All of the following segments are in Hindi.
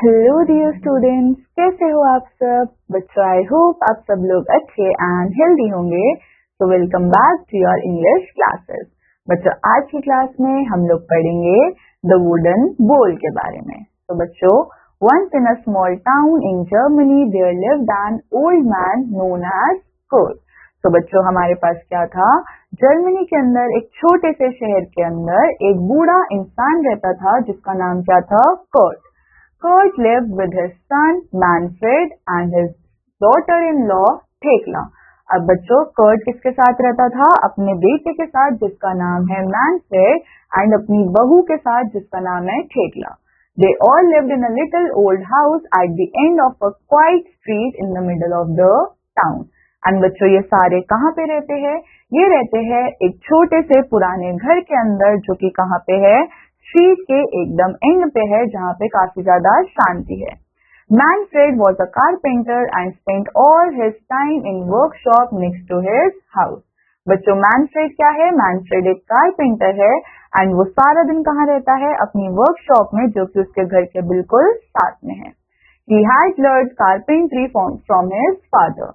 हेलो डियर स्टूडेंट्स, कैसे हो आप सब बच्चों। आई होप आप सब लोग अच्छे एंड हेल्दी होंगे। तो welcome back to your English classes. बच्चों, आज की क्लास में हम लोग पढ़ेंगे द वुडन बोल के बारे में। तो बच्चों, once in a small town in Germany there lived an old man known as Kurt. तो बच्चों, हमारे पास क्या था, जर्मनी के अंदर एक छोटे से शहर के अंदर एक बूढ़ा इंसान रहता था जिसका नाम क्या था, Kurt. Kurt lived with his son Manfred and his daughter-in-law Thekla। अब बच्चों, कर्ट किसके साथ रहता था? अपने बेटे के साथ जिसका नाम है मैनफ्रेड एंड अपनी बहू के साथ जिसका नाम है थेकला। They all lived in a little old house at the end of a quiet street in the middle of the town। And बच्चों, ये सारे कहाँ पे रहते हैं? ये रहते हैं एक छोटे से पुराने घर के अंदर, जो कि कहाँ पे है? स्ट्रीट के एकदम एंड पे है, जहाँ पे काफी ज्यादा शांति है। Manfred was a carpenter and spent all his time in workshop next to his house. बच्चों, मैनफ्रेड क्या है? मैनफ्रेड एक कारपेंटर है एंड वो सारा दिन कहाँ रहता है? अपनी वर्कशॉप में, जो कि उसके घर के बिल्कुल साथ में है। He had learned carpentry from his father।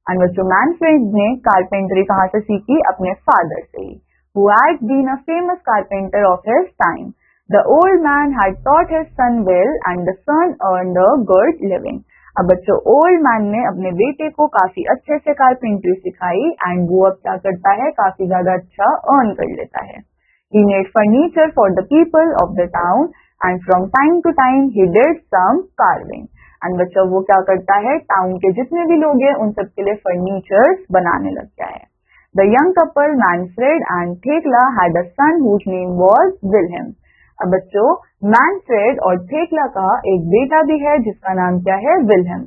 And बच्चों, मैनफ्रेड ने कारपेंटरी कहाँ से सीखी? अपने फादर से ही, who had been a famous carpenter of his time। The old man had taught his son well and the son earned a good living। अब बच्चों, ओल्ड मैन ने अपने बेटे को काफी अच्छे से कारपेंट्री सिखाई एंड वो अब क्या करता है? काफी ज्यादा अच्छा अर्न कर लेता है। He made furniture for the people of the town and from time to time he did some carving। And बच्चों, वो क्या करता है? टाउन के जितने भी लोग हैं उन सबके लिए फर्नीचर्स बनाने लग गया है। The young couple Manfred and Thekla had a son whose name was Wilhelm। अब बच्चों, मैनफ्रेड और थेकला का एक बेटा भी है जिसका नाम क्या है? Wilhelm.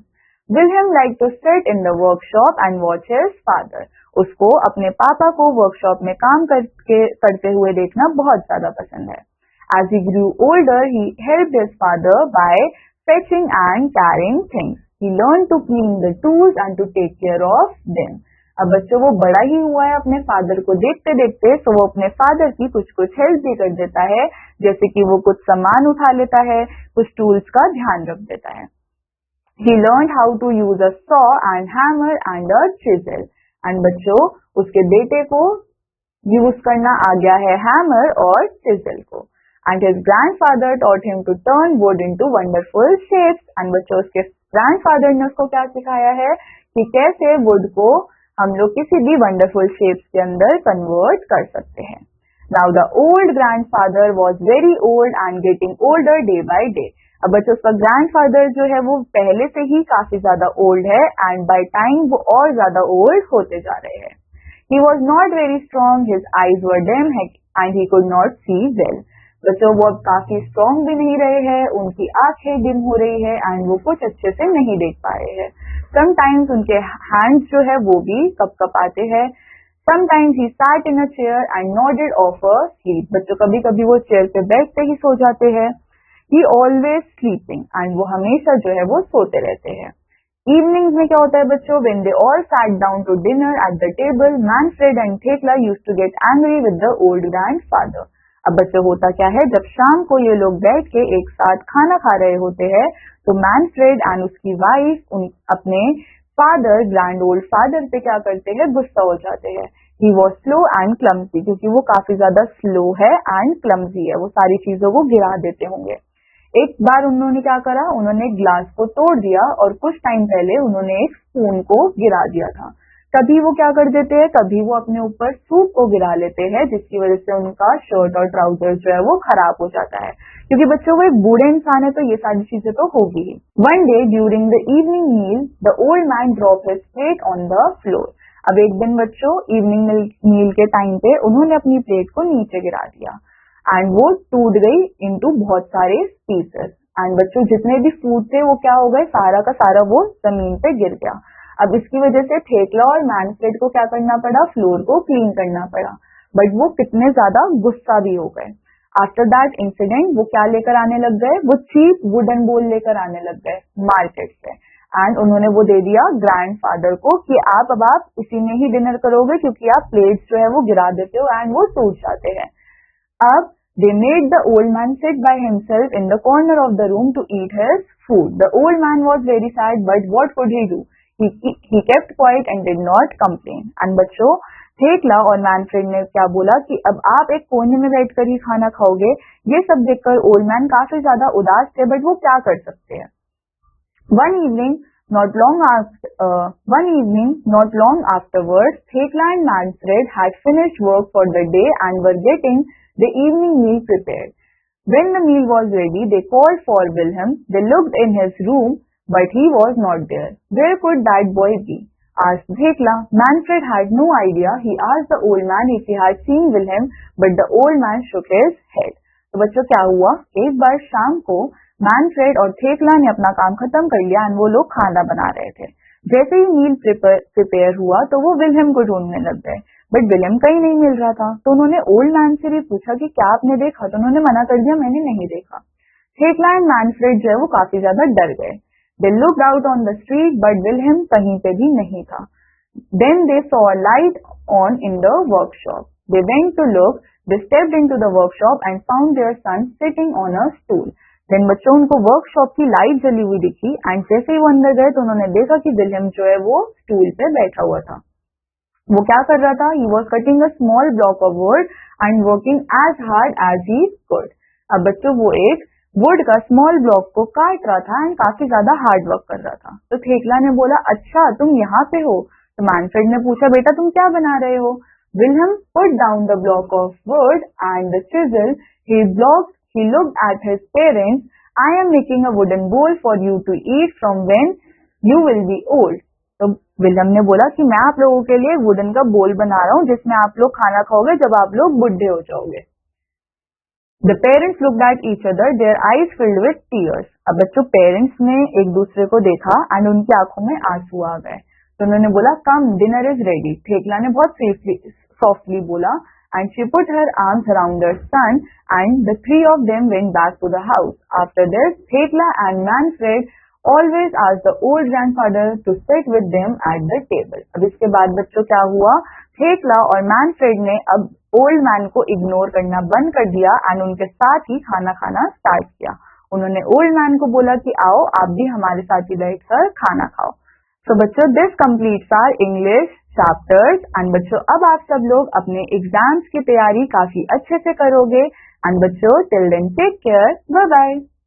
Wilhelm like to sit in the workshop and watch his father. उसको अपने पापा को वर्कशॉप में काम करते हुए देखना बहुत ज्यादा पसंद है। As he grew older, he helped his father by fetching and carrying things। He learned to clean the tools and to take care of them। अब बच्चों, वो बड़ा ही हुआ है, अपने फादर को देखते देखते, तो वो अपने फादर की कुछ कुछ हेल्प भी कर देता है, जैसे कि वो कुछ सामान उठा लेता है, कुछ टूल्स का ध्यान रख देता है। He learned how to use a saw and hammer and a chisel। And बच्चों, उसके बेटे को यूज करना आ गया है हैमर और चिजल को। And his grandfather taught him to turn wood into wonderful shapes। And बच्चों, उसके ग्रैंडफादर ने उसको क्या सिखाया है कि कैसे वुड को हम लोग किसी भी वंडरफुल शेप्स के अंदर कन्वर्ट कर सकते हैं। Now the old grandfather was very old and getting older day by day. अब बच्चों, उसका ग्रैंडफादर जो है वो पहले से ही काफी ज्यादा ओल्ड है एंड बाय टाइम वो और ज्यादा ओल्ड होते जा रहे हैं। He was not very strong, his eyes were dim and he could not see well। बच्चों, वो अब काफी स्ट्रॉन्ग भी नहीं रहे हैं, उनकी आंखें डिम हो रही है एंड वो कुछ अच्छे से नहीं देख पा रहे हैं। समटाइम्स उनके हैंड्स जो है वो भी कपकपाते हैं। Sometimes he sat in a chair and nodded off a sleep। बच्चों, कभी कभी वो चेयर पे बैठते ही सो जाते हैं। He always sleeping and वो हमेशा जो है वो सोते रहते हैं। इवनिंग्स में क्या होता है बच्चों? When they all sat down to dinner at the table, Manfred and Thekla used to get angry with the old grandfather। अब बच्चों, होता क्या है, जब शाम को ये लोग बैठ के एक साथ खाना खा रहे होते हैं तो मैनफ्रेड एंड उसकी वाइफ अपने फादर, ग्रैंड ओल्ड फादर पे क्या करते हैं? गुस्सा हो जाते हैं। He was slow and clumsy, क्योंकि वो काफी ज्यादा स्लो है एंड क्लमसी है, वो सारी चीजों को गिरा देते होंगे। एक बार उन्होंने क्या करा? उन्होंने ग्लास को तोड़ दिया और कुछ टाइम पहले उन्होंने एक स्पून को गिरा दिया था। कभी वो क्या कर देते हैं? कभी वो अपने ऊपर सूप को गिरा लेते हैं, जिसकी वजह से उनका शर्ट और ट्राउजर जो है वो खराब हो जाता है, क्योंकि बच्चों वो एक बूढ़े इंसान है तो ये सारी चीजें तो होगी ही। One day during the evening meal the old man drop his plate on the floor. अब एक दिन बच्चों, इवनिंग मील के टाइम पे उन्होंने अपनी प्लेट को नीचे गिरा दिया एंड वो टूट गई इनटू बहुत सारे पीसेस। एंड बच्चों, जितने भी फूड थे वो क्या हो गए? सारा का सारा वो जमीन पे गिर गया। अब इसकी वजह से थेकला और मैनफ्रेड को क्या करना पड़ा? फ्लोर को क्लीन करना पड़ा। बट वो कितने ज्यादा गुस्सा भी हो गए। आफ्टर दैट इंसिडेंट वो क्या लेकर आने लग गए? वो चीप वुडन बोल लेकर आने लग गए मार्केट से एंड उन्होंने वो दे दिया ग्रैंडफादर को कि अब आप इसी में ही डिनर करोगे, क्योंकि आप प्लेट्स जो है वो गिरा देते हो एंड वो टूट जाते हैं। अब They made the old man sit by himself in the corner of the room to eat his food. The old man was very sad, but what could he do? He kept quiet and did not complain. And बच्चों, थेकला और मैनफ्रेड ने क्या बोला कि अब आप एक कोने में बैठकर ही खाना खाओगे। ये सब देखकर ओल्ड मैन काफी ज्यादा उदास थे, बट वो क्या कर सकते हैं। One evening, not long afterwards, Thekla and Manfred had finished work for the day and were getting the evening meal prepared. When the meal was ready, they called for Wilhelm. They looked in his room, but he was not there. Where could that boy be? Asked Thekla. Manfred had no idea. He asked the old man if he had seen Wilhelm, but the old man shook his head. तो बच्चों क्या हुआ, एक बार शाम को मैनफ्रेड और थेकला ने अपना काम खत्म कर लिया और वो लोग खाना बना रहे थे। जैसे ही मील प्रिपेयर हुआ तो वो विलियम को ढूंढने लग गए, बट विलियम कहीं नहीं मिल रहा था। तो उन्होंने ओल्ड मैन से भी पूछा कि क्या आपने देखा, तो उन्होंने मना कर दिया, मैंने नहीं देखा। थेकला एंड मैनफ्रेड जो है वो काफी ज्यादा डर गए। They looked out on the street, but William कहीं पे भी नहीं था। Then they saw a light on in the workshop. They went to look. They stepped into the workshop and found their son sitting on a stool. Then बच्चों उनको वर्कशॉप की लाइट जली हुई दिखी एंड जैसे ही वो अंदर गए तो उन्होंने देखा कि विलियम जो है वो स्टूल पे बैठा हुआ था। वो क्या कर रहा था? He was cutting a small block of wood and working as hard as he could. अब बच्चों वो एक वुड का स्मॉल ब्लॉक को काट रहा था एंड काफी ज्यादा हार्ड वर्क कर रहा था। तो थेकला ने बोला, अच्छा तुम यहाँ पे हो? तो मैनफ्रेड ने पूछा, बेटा तुम क्या बना रहे हो? Wilhelm put down the block of wood and the chisel. He looked at his parents. I am making a wooden bowl for you to eat from when you will be old. तो विलियम ने बोला कि मैं आप लोगों के लिए वुडन का बोल बना रहा हूँ जिसमें आप लोग खाना खाओगे जब आप लोग बुढ़े हो जाओगे। The parents looked at each other, their eyes filled with tears. अब बच्चों पेरेंट्स ने एक दूसरे को देखा एंड उनकी आंखों में आंसू आ गए। तो उन्होंने बोला, कम डिनर इज रेडी। थेकला ने बहुत सॉफ्टली बोला and she put her arms around her son and the three of them went back to the house. After this, Thekla and Manfred always asked the old grandfather to sit with them at the table. अब इसके बाद बच्चों क्या हुआ? थेकला और मैनफ्रेड ने अब ओल्ड मैन को इग्नोर करना बंद कर दिया एंड उनके साथ ही खाना खाना स्टार्ट किया। उन्होंने ओल्ड मैन को बोला कि आओ आप भी हमारे साथ ही बैठकर खाना खाओ। तो बच्चों this completes our English chapters and बच्चों अब आप सब लोग अपने एग्जाम्स की तैयारी काफी अच्छे से करोगे एंड बच्चों till then take care, bye bye.